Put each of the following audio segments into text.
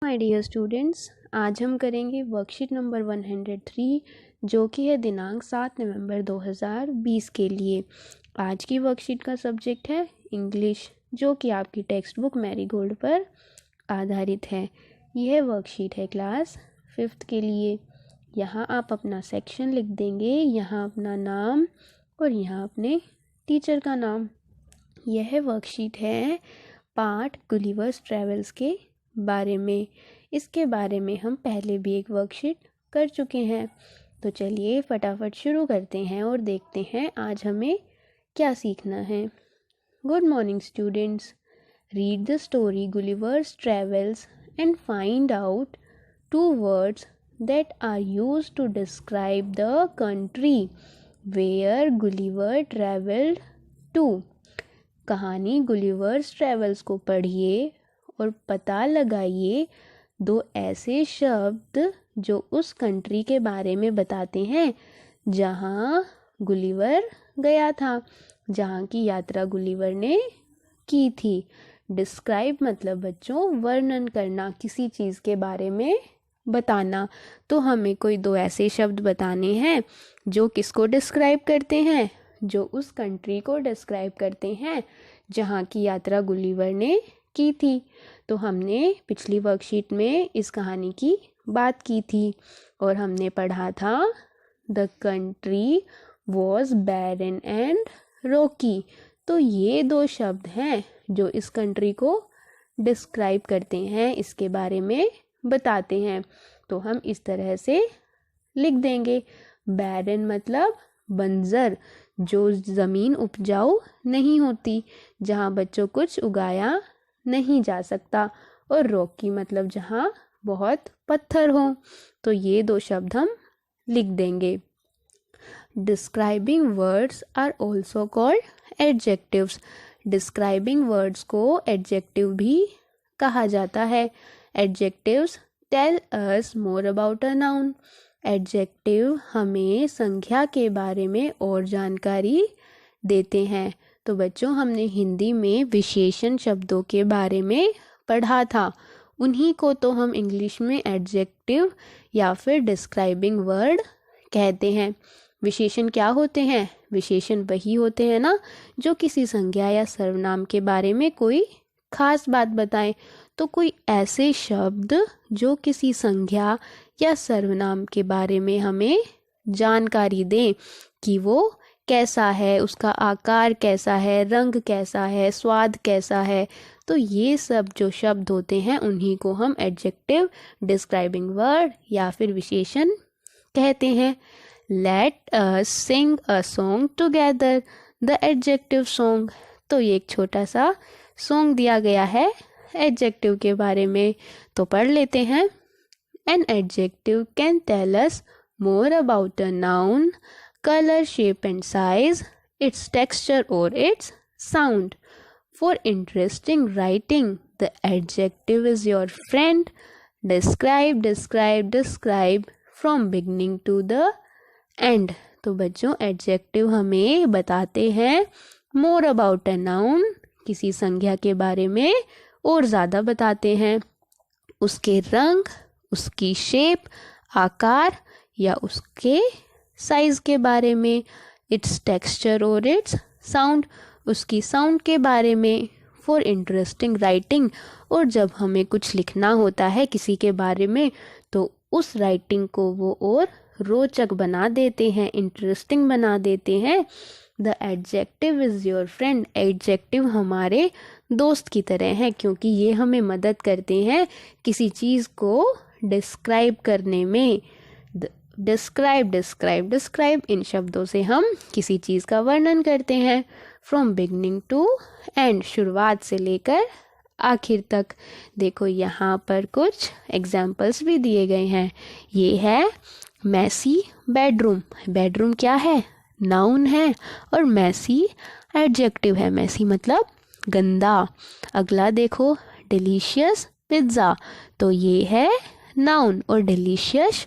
My dear students, आज हम करेंगे वर्कशीट नंबर 103 जो कि है दिनांक 7 नवंबर 2020 के लिए। आज की वर्कशीट का सब्जेक्ट है इंग्लिश, जो कि आपकी टेक्स्ट बुक मैरीगोल्ड पर आधारित है। यह वर्कशीट है क्लास 5th के लिए। यहाँ आप अपना सेक्शन लिख देंगे, यहाँ अपना नाम और यहाँ अपने टीचर का नाम। यह वर्कशीट है पार्ट गुलिवर्स ट्रेवल्स के बारे में। इसके बारे में हम पहले भी एक वर्कशीट कर चुके हैं। तो चलिए फटाफट शुरू करते हैं और देखते हैं आज हमें क्या सीखना है। Good morning students, read the story Gulliver's travels and find out 2 words that are used to describe the country where Gulliver traveled to। कहानी गुलिवर्स ट्रेवल्स को पढ़िए और पता लगाइए 2 ऐसे शब्द जो उस कंट्री के बारे में बताते हैं जहाँ गुलिवर गया था, जहाँ की यात्रा गुलिवर ने की थी। डिस्क्राइब मतलब बच्चों वर्णन करना, किसी चीज़ के बारे में बताना। तो हमें कोई 2 ऐसे शब्द बताने हैं जो किसको डिस्क्राइब करते हैं, जो उस कंट्री को डिस्क्राइब करते हैं जहाँ की यात्रा गुलिवर ने की थी। तो हमने पिछली वर्कशीट में इस कहानी की बात की थी और हमने पढ़ा था the country was barren and rocky. तो ये 2 शब्द हैं जो इस कंट्री को डिस्क्राइब करते हैं, इसके बारे में बताते हैं। तो हम इस तरह से लिख देंगे, बैरन मतलब बंजर, जो ज़मीन उपजाऊ नहीं होती, जहाँ बच्चों कुछ उगाया नहीं जा सकता, और रॉकी मतलब जहाँ बहुत पत्थर हो। तो ये 2 शब्द हम लिख देंगे। Describing words are also called adjectives. Describing words को एडजेक्टिव भी कहा जाता है। Adjectives tell us more about a noun. Adjective हमें संज्ञा के बारे में और जानकारी देते हैं। तो बच्चों हमने हिंदी में विशेषण शब्दों के बारे में पढ़ा था, उन्हीं को तो हम इंग्लिश में एडजेक्टिव या फिर डिस्क्राइबिंग वर्ड कहते हैं। विशेषण क्या होते हैं? विशेषण वही होते हैं ना जो किसी संज्ञा या सर्वनाम के बारे में कोई खास बात बताएं। तो कोई ऐसे शब्द जो किसी संज्ञा या सर्वनाम के बारे में हमें जानकारी दें कि वो कैसा है, उसका आकार कैसा है, रंग कैसा है, स्वाद कैसा है। तो ये सब जो शब्द होते हैं उन्हीं को हम एडजेक्टिव, डिस्क्राइबिंग वर्ड या फिर विशेषण कहते हैं। Let us sing a song together, the adjective song. तो ये एक छोटा सा सॉन्ग दिया गया है एडजेक्टिव के बारे में, तो पढ़ लेते हैं। An adjective can tell us more about a noun, color, shape and size, its texture or its sound. For interesting writing, the adjective is your friend. Describe, describe, describe from beginning to the end. तो बच्चों adjective हमें बताते हैं more about a noun, किसी संज्ञा के बारे में और ज़्यादा बताते हैं, उसके रंग, उसकी शेप, आकार या उसके साइज़ के बारे में, इट्स टेक्सचर और इट्स साउंड, उसकी साउंड के बारे में। फॉर इंटरेस्टिंग राइटिंग, और जब हमें कुछ लिखना होता है किसी के बारे में तो उस राइटिंग को वो और रोचक बना देते हैं, इंटरेस्टिंग बना देते हैं। The adjective is your friend. Adjective हमारे दोस्त की तरह हैं क्योंकि ये हमें मदद करते हैं किसी चीज़ को डिस्क्राइब करने में। डिस्क्राइब, डिस्क्राइब, डिस्क्राइब, इन शब्दों से हम किसी चीज़ का वर्णन करते हैं। फ्रॉम बिगनिंग टू एंड, शुरुआत से लेकर आखिर तक। देखो यहाँ पर कुछ एग्जाम्पल्स भी दिए गए हैं। ये है मैसी बेडरूम। बेडरूम क्या है? नाउन है, और मैसी एडजेक्टिव है। मैसी मतलब गंदा। अगला देखो डिलीशियस पिज़्ज़ा, तो ये है नाउन और डिलीशियस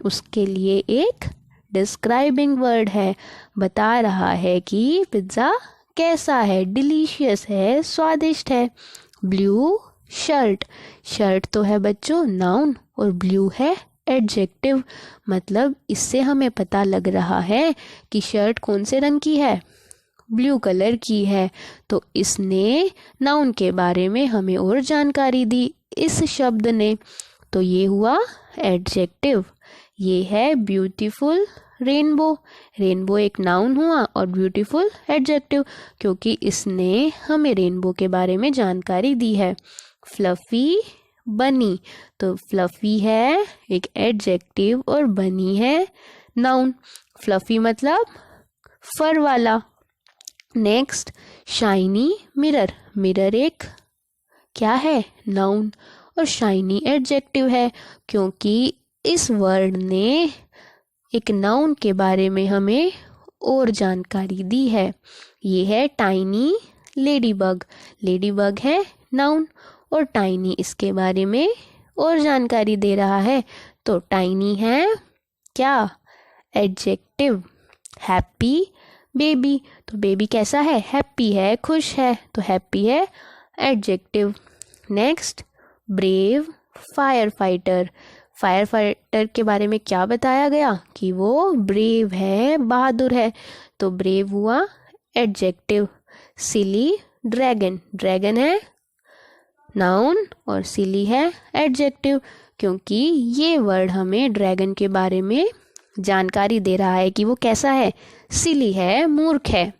उसके लिए एक डिस्क्राइबिंग वर्ड है, बता रहा है कि पिज़्ज़ा कैसा है, डिलीशियस है, स्वादिष्ट है। Blue shirt. शर्ट तो है बच्चों नाउन और ब्लू है एडजेक्टिव। मतलब इससे हमें पता लग रहा है कि शर्ट कौन से रंग की है, ब्लू कलर की है। तो इसने नाउन के बारे में हमें और जानकारी दी इस शब्द ने। तो ये हुआ एडजेक्टिव। ये है ब्यूटीफुल रेनबो। रेनबो एक नाउन हुआ और ब्यूटीफुल एडजेक्टिव, क्योंकि इसने हमें रेनबो के बारे में जानकारी दी है। फ्लफी बनी, तो फ्लफी है एक एडजेक्टिव और बनी है नाउन। फ्लफी मतलब फर वाला। Next shiny mirror. मिरर एक क्या है, नाउन, और शाइनी एडजेक्टिव है, क्योंकि इस वर्ड ने एक नाउन के बारे में हमें और जानकारी दी है। ये है टाइनी लेडीबग। लेडीबग है नाउन और टाइनी इसके बारे में और जानकारी दे रहा है। तो टाइनी है क्या, एडजेक्टिव। हैप्पी बेबी, तो बेबी कैसा है, हैप्पी है, खुश है, तो हैप्पी है adjective. Next brave fire fighter. Fire fighter के बारे में क्या बताया गया कि वो ब्रेव है, बहादुर है, तो ब्रेव हुआ एडजेक्टिव। सिली ड्रैगन। ड्रैगन है नाउन और सिली है एडजेक्टिव, क्योंकि ये वर्ड हमें ड्रैगन के बारे में जानकारी दे रहा है कि वो कैसा है, सिली है, मूर्ख है।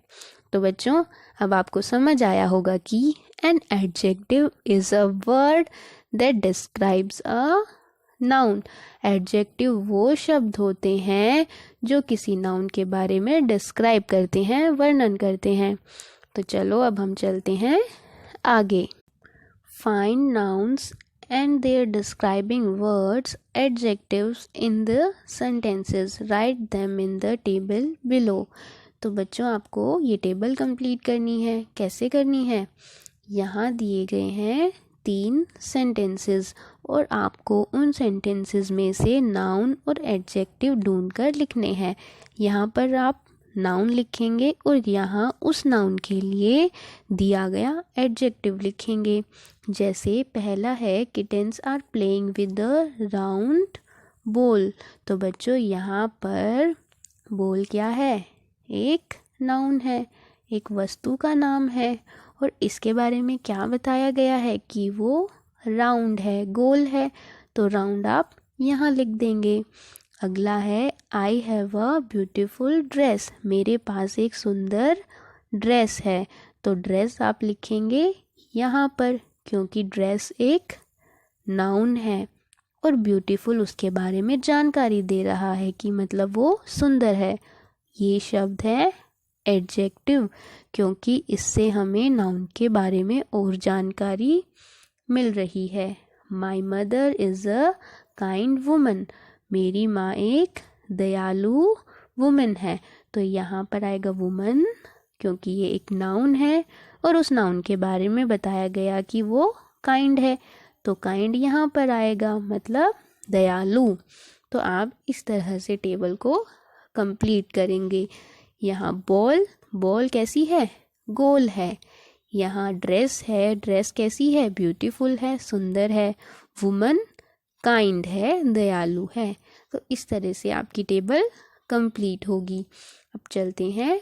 तो बच्चों अब आपको समझ आया होगा कि an adjective is a word that describes a noun. Adjective वो शब्द होते हैं जो किसी नाउन के बारे में डिस्क्राइब करते हैं, वर्णन करते हैं। तो चलो अब हम चलते हैं आगे। Find nouns and their describing words, adjectives in the sentences. Write them in the table below. तो बच्चों आपको ये टेबल कंप्लीट करनी है। कैसे करनी है, यहाँ दिए गए हैं 3 सेंटेंसेस और आपको उन सेंटेंसेस में से नाउन और एडजेक्टिव ढूंढकर लिखने हैं। यहाँ पर आप नाउन लिखेंगे और यहाँ उस नाउन के लिए दिया गया एडजेक्टिव लिखेंगे। जैसे पहला है kittens are playing with the round ball. तो बच्चों यहाँ पर बॉल क्या है, एक नाउन है, एक वस्तु का नाम है, और इसके बारे में क्या बताया गया है कि वो राउंड है, गोल है, तो राउंड आप यहाँ लिख देंगे। अगला है I have a beautiful dress. मेरे पास एक सुंदर ड्रेस है, तो ड्रेस आप लिखेंगे यहाँ पर, क्योंकि ड्रेस एक नाउन है और ब्यूटीफुल उसके बारे में जानकारी दे रहा है कि मतलब वो सुंदर है। ये शब्द है एडजेक्टिव, क्योंकि इससे हमें नाउन के बारे में और जानकारी मिल रही है। My mother is a kind woman. मेरी माँ एक दयालु वुमन है, तो यहाँ पर आएगा वुमन, क्योंकि ये एक नाउन है और उस नाउन के बारे में बताया गया कि वो काइंड है, तो काइंड यहाँ पर आएगा, मतलब दयालु। तो आप इस तरह से टेबल को कंप्लीट करेंगे। यहाँ बॉल, बॉल कैसी है, गोल है। यहाँ ड्रेस है, ड्रेस कैसी है, ब्यूटीफुल है, सुंदर है। वुमन काइंड है, दयालु है। तो इस तरह से आपकी टेबल कंप्लीट होगी। अब चलते हैं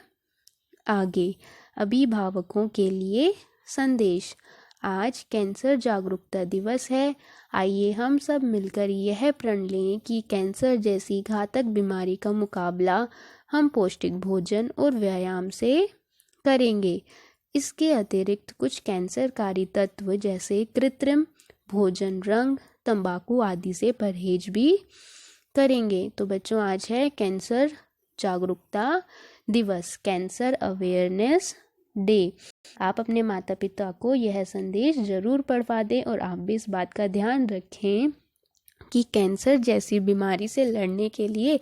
आगे। अभिभावकों के लिए संदेश। आज कैंसर जागरूकता दिवस है। आइए हम सब मिलकर यह प्रण लें कि कैंसर जैसी घातक बीमारी का मुकाबला हम पौष्टिक भोजन और व्यायाम से करेंगे। इसके अतिरिक्त कुछ कैंसरकारी तत्व जैसे कृत्रिम भोजन, रंग, तंबाकू आदि से परहेज भी करेंगे। तो बच्चों आज है कैंसर जागरूकता दिवस, कैंसर अवेयरनेस डे। आप अपने माता पिता को यह संदेश जरूर पढ़वा दें और आप भी इस बात का ध्यान रखें कि कैंसर जैसी बीमारी से लड़ने के लिए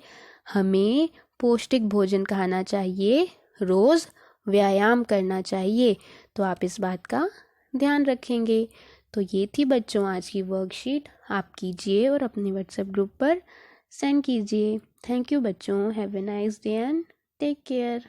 हमें पौष्टिक भोजन खाना चाहिए, रोज़ व्यायाम करना चाहिए। तो आप इस बात का ध्यान रखेंगे। तो ये थी बच्चों आज की वर्कशीट। आप कीजिए और अपने व्हाट्सएप ग्रुप पर सेंड कीजिए। थैंक यू बच्चों। Have a nice day and take care.